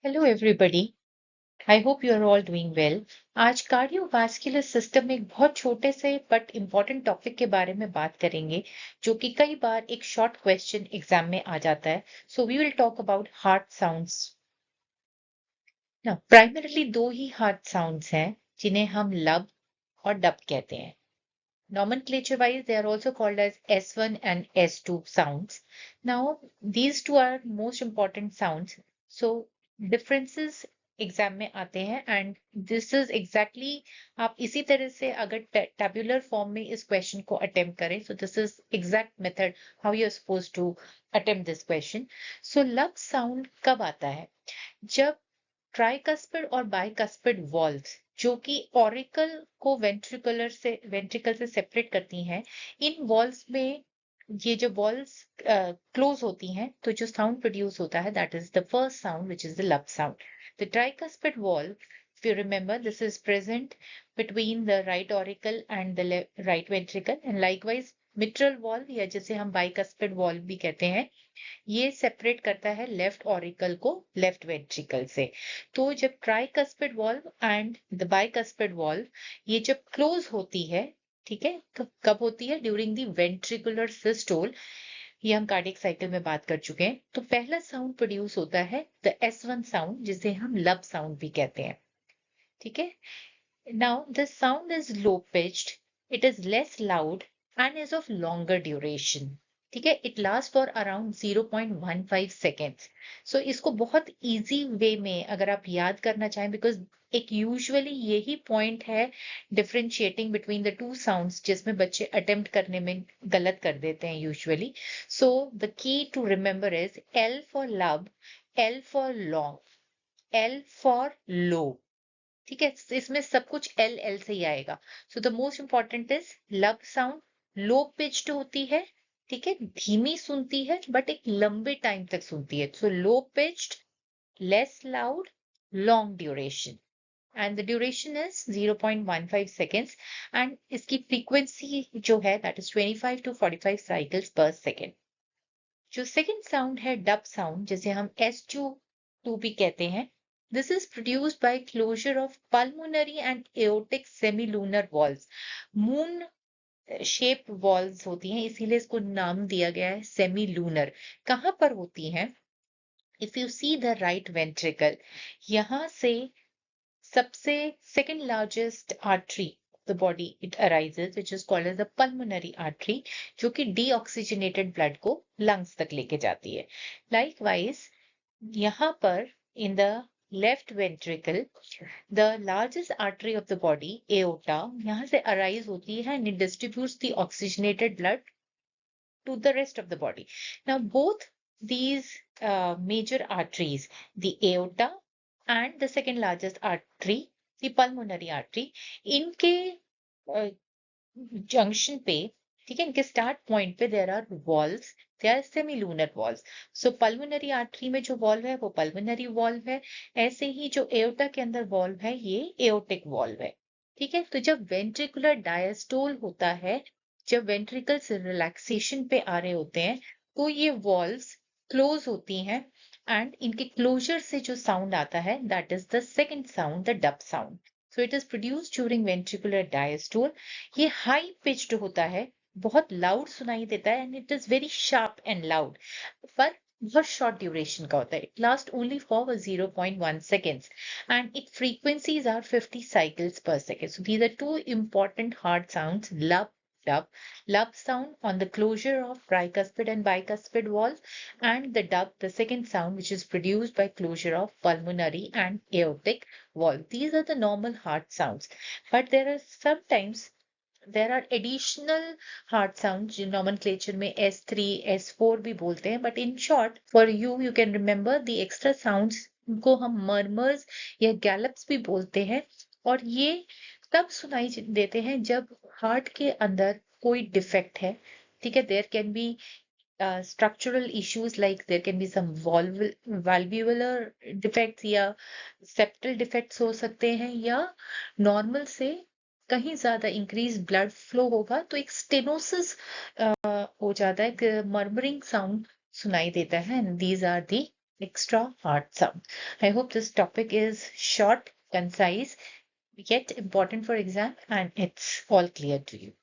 Hello everybody. I hope you are all doing well. आज cardiovascular system में एक बहुत छोटे से बट इम्पोर्टेंट टॉपिक के बारे में बात करेंगे जो कि कई बार एक शॉर्ट क्वेश्चन एग्जाम में आ जाता है। So we will talk about heart sounds. ना प्राइमरीली दो ही हार्ट साउंड्स हैं जिन्हें हम लब और डब कहते हैं। Nomenclature wise, they are also called as S1 and S2 sounds. Now, these two are most important sounds. So, differences exam में आते हैं एंड दिस इज एग्जैक्टली आप इसी तरह से अगर टेबुलर फॉर्म में इस क्वेश्चन को अटेम्प्ट करें so this is exact method how you are suppose to attempt this question. So lub sound कब आता है? जब ट्राइकस्पिड और बाइकस्पिड वॉल्व्स जो कि ऑरिकल को वेंट्रिकल से सेपरेट करती हैं, इन वॉल्व्स में ये जो वॉल्व्स क्लोज होती हैं तो जो साउंड प्रोड्यूस होता है that is the first sound which is the लब sound. The tricuspid valve, if you remember, this is present between the right auricle and the right ventricle, and likewise mitral valve या जिसे हम bicuspid valve भी कहते हैं, ये separate करता है लेफ्ट ऑरिकल को लेफ्ट वेंट्रिकल से। तो जब tricuspid valve and the bicuspid valve ये जब क्लोज होती है, ठीक है, तो कब होती है? During the ventricular systole. ये हम कार्डियक साइकिल में बात कर चुके हैं। तो पहला साउंड प्रोड्यूस होता है द S1 साउंड जिसे हम लब साउंड भी कहते हैं। ठीक है। Now this sound is low pitched, it is less loud and is of longer duration. ठीक है, it last for around 0.15 seconds. So इसको बहुत इजी वे में अगर आप याद करना चाहें, बिकॉज एक यूजुअली यही पॉइंट है differentiating between the two sounds जिसमें बच्चे अटेम्प्ट करने में गलत कर देते हैं usually. So the key to remember is L for lub, L for long, L for low. ठीक है, इसमें सब कुछ एल एल से ही आएगा। So the most important is लब साउंड लो पिच्ड होती है, ठीक है, धीमी सुनती है बट एक लंबे टाइम तक सुनती है। So low pitched, less loud, long duration, and the duration is 0.15 seconds, and इसकी फ्रीक्वेंसी जो है that is 25 to 45 cycles per second. जो सेकेंड साउंड है डब साउंड जिसे हम S2 भी कहते हैं, this is produced by closure of pulmonary and aortic semilunar valves. Moon shape valves होती हैं इसीलिए इसको नाम दिया गया है सेमीलूनर। कहाँ पर होती हैं? If you see the right ventricle, यहाँ से सबसे second largest artery the body it arises which is called as the pulmonary artery, जो कि deoxygenated blood को lungs तक लेके जाती है। Likewise, यहाँ पर in the left ventricle, the largest artery of the body, aorta, यहाँ से arise होती है and it distributes the oxygenated blood to the rest of the body. Now, both these major arteries, the aorta and the second largest artery, the pulmonary artery, इनके junction पे, ठीक है, इनके start point पे there are valves, they are semilunar valves. So pulmonary artery में जो valve है वो पल्मोनरी वॉल्व है, ऐसे ही जो एओर्टा के अंदर वॉल्व है ये एओर्टिक वॉल्व है। ठीक है, तो जब वेंट्रिकुलर डायस्टोल होता है, जब वेंट्रिकल्स रिलैक्सेशन पे आ रहे होते हैं, तो ये वॉल्व्स क्लोज होती हैं एंड इनके क्लोजर से जो साउंड आता है that is the second sound, the dub sound. So it is produced during ventricular diastole. ये हाई पिच्ड होता है, बहुत लाउड सुनाई देता है and it is very sharp and loud, पर बहुत शॉर्ट ड्यूरेशन का होता है। It last only for 0.1 seconds and its frequencies are 50 cycles per second. So these are two important hard sounds, lub, dub. Lub sound on the closure of tricuspid and bicuspid valve, and the dub, the second sound, which is produced by closure of pulmonary and aortic valve. These are the normal heart sounds, but there are additional heart sounds जो nomenclature में S3, S4 भी बोलते हैं, but in short for you can remember the extra sounds को हम murmurs या gallops भी बोलते हैं, और ये तब सुनाई देते हैं जब हार्ट के अंदर कोई डिफेक्ट है। ठीक है, there can be structural issues, like there can be some valvular defects या septal defects हो सकते हैं, या नॉर्मल से कहीं ज्यादा इंक्रीज ब्लड फ्लो होगा तो एक स्टेनोसिस हो जाता है, मर्मरिंग साउंड सुनाई देता है, and these are the extra hard sound. I hope this topic is short, concise, yet important for exam, and it's all clear to you.